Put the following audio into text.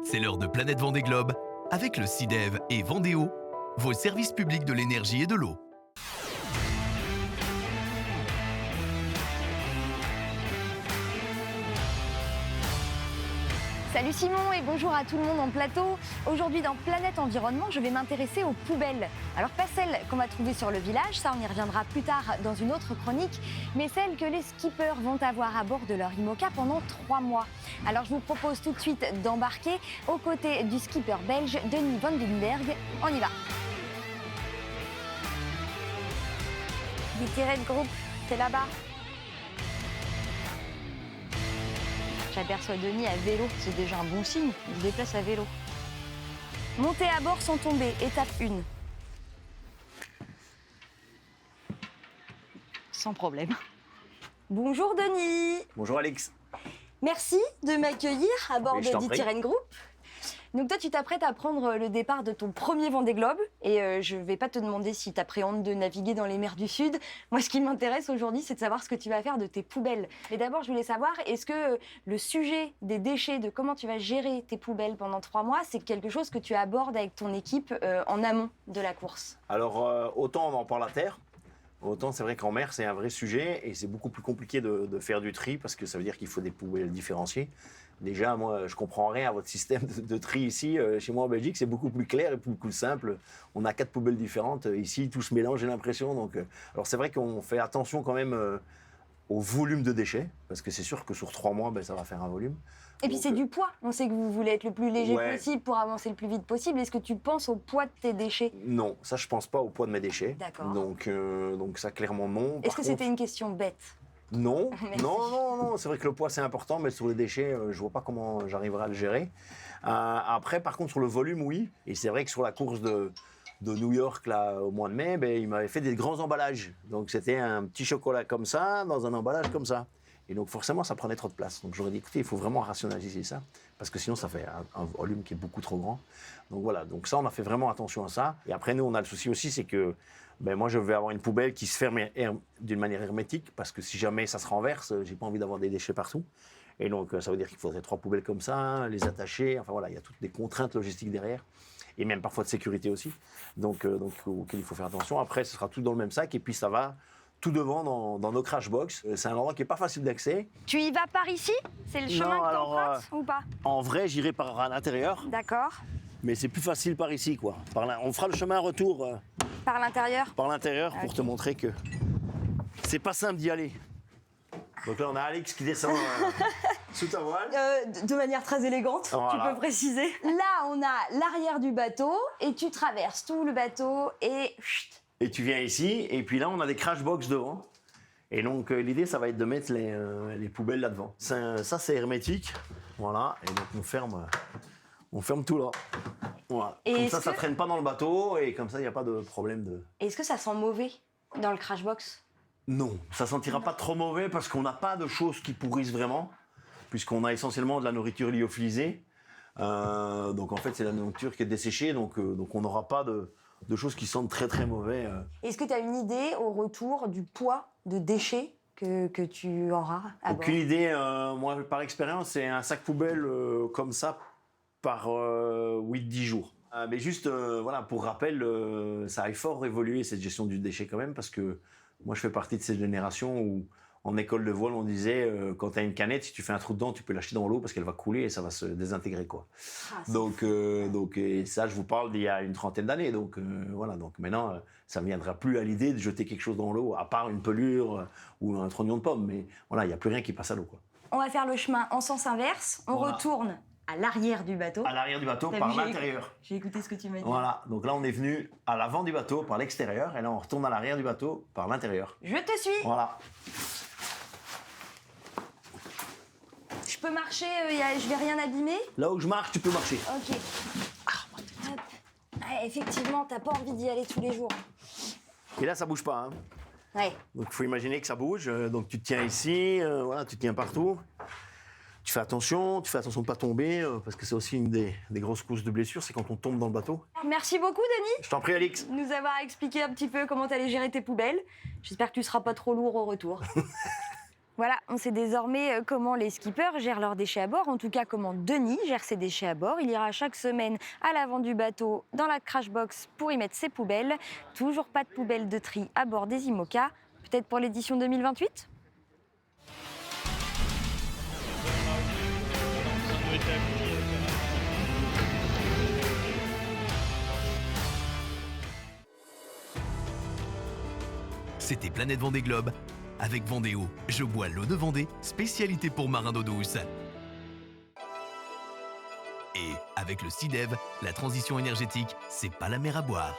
C'est l'heure de Planète Vendée Globe avec le CIDEV et Vendéo, vos services publics de l'énergie et de l'eau. Salut Simon et bonjour à tout le monde en plateau. Aujourd'hui dans Planète Environnement, je vais m'intéresser aux poubelles. Alors pas celles qu'on va trouver sur le village, ça on y reviendra plus tard dans une autre chronique, mais celles que les skippers vont avoir à bord de leur IMOCA pendant 3 mois. Alors je vous propose tout de suite d'embarquer aux côtés du skipper belge Denis Van Winberg. On y va. Diteren Group, c'est là-bas. J'aperçois Denis à vélo, c'est déjà un bon signe, il se déplace à vélo. Monter à bord sans tomber, étape 1. Sans problème. Bonjour Denis. Bonjour Alex. Merci de m'accueillir à bord Je t'en de prie. Diteren Group. Donc toi, tu t'apprêtes à prendre le départ de ton premier Vendée Globe et je vais pas te demander si tu appréhendes de naviguer dans les mers du Sud. Moi, ce qui m'intéresse aujourd'hui, c'est de savoir ce que tu vas faire de tes poubelles. Mais d'abord, je voulais savoir, est-ce que le sujet des déchets, de comment tu vas gérer tes poubelles pendant 3 mois, c'est quelque chose que tu abordes avec ton équipe en amont de la course? Alors, autant on en parle à terre, autant c'est vrai qu'en mer, c'est un vrai sujet et c'est beaucoup plus compliqué de faire du tri parce que ça veut dire qu'il faut des poubelles différenciées. Déjà, moi, je comprends rien à votre système de tri ici. Chez moi en Belgique, c'est beaucoup plus clair et beaucoup simple. On a 4 poubelles différentes. Ici, tout se mélange, j'ai l'impression. Donc, alors c'est vrai qu'on fait attention quand même au volume de déchets parce que c'est sûr que sur 3 mois, ça va faire un volume. Et puis Donc, c'est du poids. On sait que vous voulez être le plus léger Ouais. possible pour avancer le plus vite possible. Est-ce que tu penses au poids de tes déchets? Non, ça, je pense pas au poids de mes déchets. D'accord. Donc ça, clairement, non. Est-ce que c'était une question bête? Non, Merci. non. C'est vrai que le poids c'est important, mais sur les déchets, je vois pas comment j'arriverai à le gérer. Après, par contre, sur le volume, oui. Et c'est vrai que sur la course de New York là au mois de mai, il m'avait fait des grands emballages. Donc c'était un petit chocolat comme ça dans un emballage comme ça. Et donc forcément, ça prenait trop de place. Donc j'aurais dit, écoutez, il faut vraiment rationaliser ça, parce que sinon ça fait un volume qui est beaucoup trop grand. Donc voilà, donc ça, on a fait vraiment attention à ça. Et après, nous, on a le souci aussi, c'est que moi, je vais avoir une poubelle qui se ferme d'une manière hermétique, parce que si jamais ça se renverse, j'ai pas envie d'avoir des déchets partout. Et donc ça veut dire qu'il faudrait 3 poubelles comme ça, les attacher. Enfin voilà, il y a toutes des contraintes logistiques derrière. Et même parfois de sécurité aussi. Donc auquel il faut faire attention. Après, ce sera tout dans le même sac, et puis ça va tout devant dans nos crash box. C'est un endroit qui est pas facile d'accès. Tu y vas par ici? C'est le chemin Non, que tu alors, empruntes ou pas? En vrai, j'irai par l'intérieur, D'accord. mais c'est plus facile par ici, quoi. On fera le chemin retour Par l'intérieur? par l'intérieur pour Ok. te montrer que c'est pas simple d'y aller. Donc là, on a Alex qui descend sous ta voile. De manière très élégante, Voilà. tu peux préciser. Là, on a l'arrière du bateau et tu traverses tout le bateau et... chut. Et tu viens ici, et puis là, on a des crash box devant. Et donc, l'idée, ça va être de mettre les poubelles là-devant. Ça, c'est hermétique. Voilà. Et donc, on ferme tout là. Voilà. Et Comme est-ce ça que- traîne pas dans le bateau, et comme ça, il n'y a pas de problème de... Est-ce que ça sent mauvais dans le crash box? Non, ça sentira pas trop mauvais parce qu'on n'a pas de choses qui pourrissent vraiment, puisqu'on a essentiellement de la nourriture lyophilisée. Donc en fait, c'est la nourriture qui est desséchée, donc on n'aura pas de choses qui sentent très très mauvais. Est-ce que tu as une idée au retour du poids de déchets que tu auras à bord? Aucune idée. Moi, par expérience, c'est un sac poubelle comme ça par 8-10 jours. Mais juste, voilà, pour rappel, ça a fort évolué cette gestion du déchet quand même, parce que moi, je fais partie de cette génération où, en école de voile, on disait, quand tu as une canette, si tu fais un trou dedans, tu peux l'acheter dans l'eau parce qu'elle va couler et ça va se désintégrer, quoi. Ah, c'est Donc, et ça, je vous parle d'il y a une trentaine d'années. Donc, voilà. Donc, maintenant, ça ne viendra plus à l'idée de jeter quelque chose dans l'eau, à part une pelure ou un trognon de pomme. Mais voilà, il n'y a plus rien qui passe à l'eau, quoi. On va faire le chemin en sens inverse. On Voilà. retourne à l'arrière du bateau. À l'arrière du bateau, T'as par vu, l'intérieur. J'ai écouté ce que tu m'as dit. Voilà. Donc là, on est venu à l'avant du bateau, par l'extérieur. Et là, on retourne à l'arrière du bateau, par l'intérieur. Je te suis. Voilà. Je peux marcher, je vais rien abîmer? Là où je marche, tu peux marcher. Ok. Hop. Ouais, effectivement, t'as pas envie d'y aller tous les jours. Et là, ça bouge pas, hein. Ouais. Donc, il faut imaginer que ça bouge. Donc, tu te tiens ici, voilà, tu te tiens partout. Tu fais attention de pas tomber, parce que c'est aussi une des grosses causes de blessures, c'est quand on tombe dans le bateau. Merci beaucoup, Denis, Je t'en prie, Alix. de nous avoir expliqué un petit peu comment t'allais gérer tes poubelles. J'espère que tu seras pas trop lourd au retour. Voilà, on sait désormais comment les skippers gèrent leurs déchets à bord, en tout cas comment Denis gère ses déchets à bord. Il ira chaque semaine à l'avant du bateau, dans la crash box pour y mettre ses poubelles. Toujours pas de poubelles de tri à bord des IMOCA, peut-être pour l'édition 2028 ? C'était Planète Vendée Globe. Avec Vendéo, je bois l'eau de Vendée, spécialité pour marins d'eau douce. Et avec le CIDEV, la transition énergétique, c'est pas la mer à boire.